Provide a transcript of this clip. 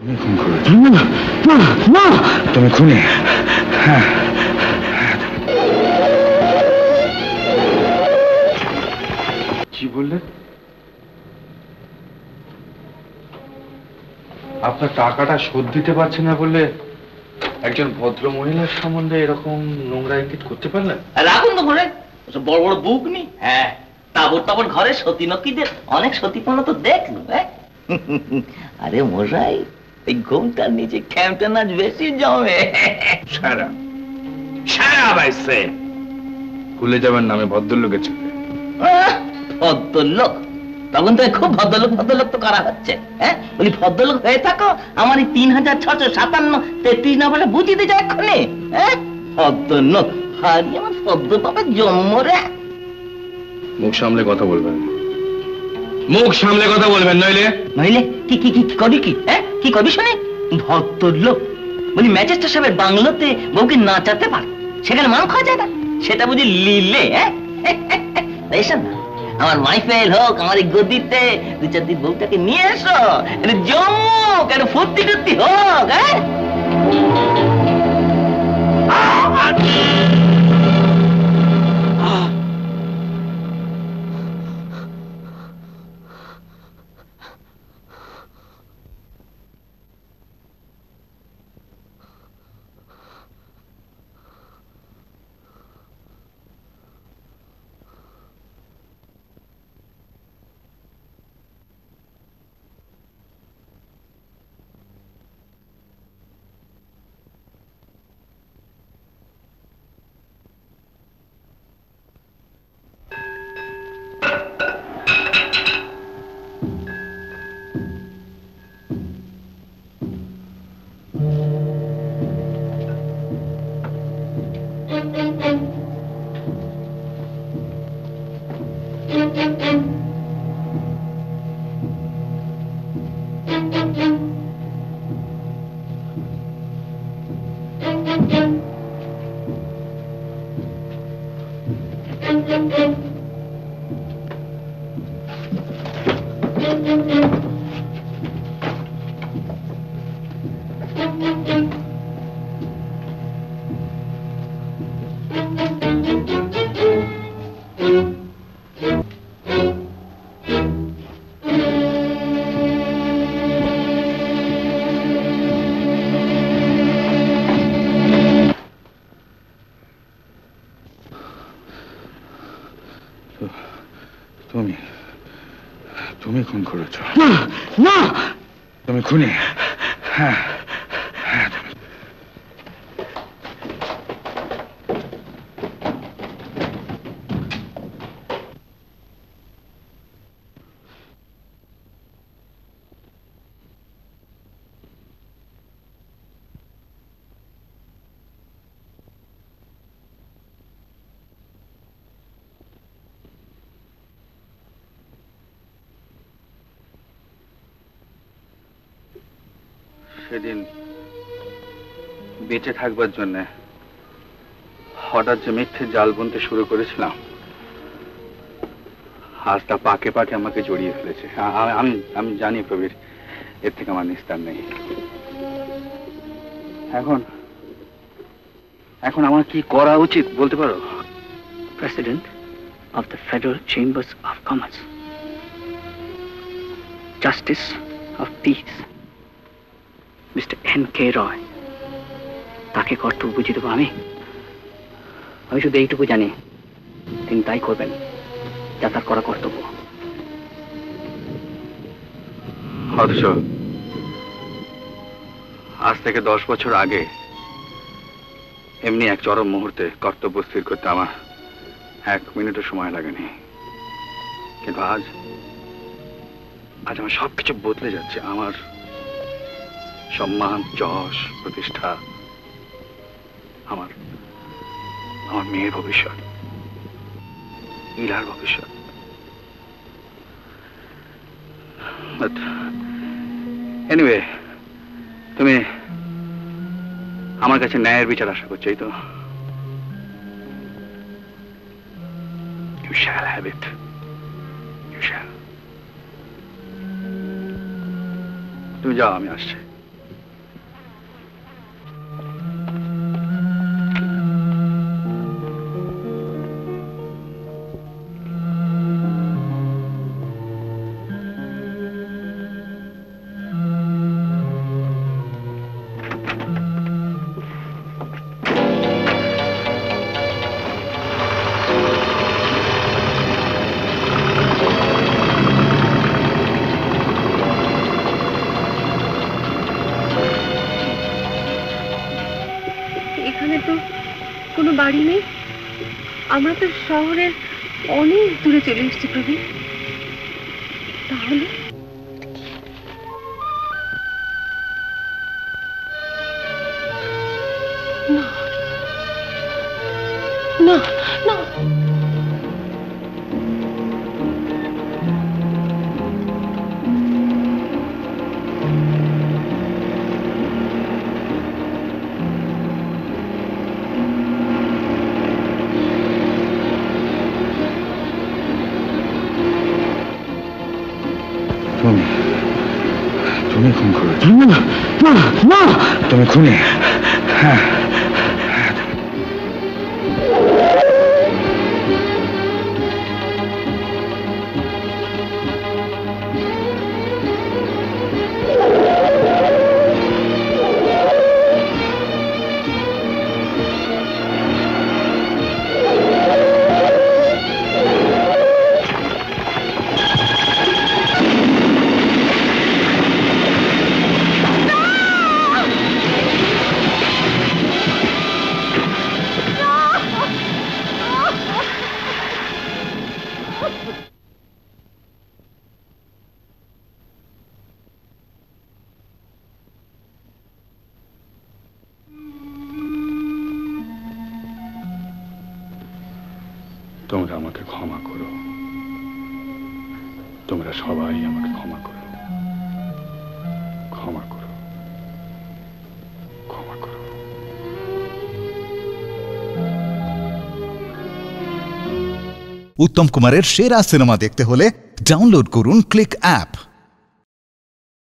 তুমি খুন করেছো? না, তুমি খুনি। হ্যাঁ, কি বললেন? আপনার টাকাটা শোধ দিতে পারছেন না বললে একজন ভদ্র মহিলার সম্বন্ধে এরকম নোংরা ইঙ্গিত করতে পারলেন? রাখুন তো ঘরে বড় বড় বুক নি। হ্যাঁ, তাবর তাবর ঘরে সতী নকিদের অনেক সতীপন্ন তো দেখলো। হ্যাঁ, আরে মশাই, এই ঘুমটার নিচে ক্যাম্পটা নাচ বেশি জমে। সারা সারা বাইসে ভুলে যাবেন নামে ভদ্রলোকের ছেলে। ভদ্রলোক? তখন তো খুব ভদ্রলোক ভদ্রলোক তো করা হচ্ছে। হ্যাঁ, বলি ভদ্রলোক হয়ে থাকো, আমার এই 3657 33 নম্বরে বুঝিয়ে যায় এক্ষুনি। হ্যাঁ, ভদ্রলোক হারিয়ে আমার ভদ্র বাবার জন্ম রে। মুখ সামলে কথা বলবেন, মুখ সামলে কথা বলবেন, নইলে নইলে কি কি কি করি? কি হ্যাঁ, কি করি শুনে? ভদ্রলোক বলি ম্যাজিস্ট্রেট সাহেবের বাংলোতে বউকে নাচাতে পারে, সেখানে মান খাওয়া যায় না, সেটা বুঝি লিলে? হ্যাঁ, এসব না, আমার মাইফেল হোক, আমার এই গদিতে দু চার দিন বউটাকে নিয়ে এসো, একটু জমুক, একটু ফুর্তি টুর্তি হোক। হ্যাঁ, তুমি তুমি খুন করেছো? না, তুমি খুনি। হ্যাঁ, সেদিন বেঁচে থাকবার জন্য হঠাৎ যে মিথ্যে জাল বুনতে শুরু করেছিলাম, আজ তা পাকে পাকে আমাকে জড়িয়ে ফেলেছে। আমি আমি জানি প্রবীর, এর থেকে আমার নিস্তার নেই। এখন এখন আমার কি করা উচিত বলতে পারো? President of the Federal Chambers of Commerce, Justice of Peace, Mr. N.K. Roy, তাকে কর্তব্য বুঝিয়ে দেবো আমি। আমি শুধু এইটুকু জানি, তিনি তাই করবেন যা তার করা কর্তব্য। অথচ আজ থেকে 10 বছর আগে এমনি এক চরম মুহূর্তে কর্তব্য স্থির করতে আমার 1 মিনিটও সময় লাগেনি। কিন্তু আজ আমার সবকিছু বদলে যাচ্ছে। আমার সম্মান, যশ, প্রতিষ্ঠা, আমার আমার মেয়ের ভবিষ্যৎ, ইলার ভবিষ্যৎ। এনিওয়ে, তুমি আমার কাছে ন্যায়ের বিচার আশা করছো, এই তো? You shall have it. You shall. তুমি যাও, আমি আসছি। তো কোনো বাড়ি নেই। আমরা তো শহরের অনেক দূরে চলে এসেছি প্রবীণ। তাহলে না না না, তুমি তুমি খুন করেছো। না না না, তুমি খুনি। হ্যাঁ, তোমরা আমাকে ক্ষমা করো, তোমরা সবাই আমাকে ক্ষমা করো, ক্ষমা করো, ক্ষমা করো। উত্তম কুমারের সেরা সিনেমা দেখতে হলে ডাউনলোড করুন ক্লিক অ্যাপ।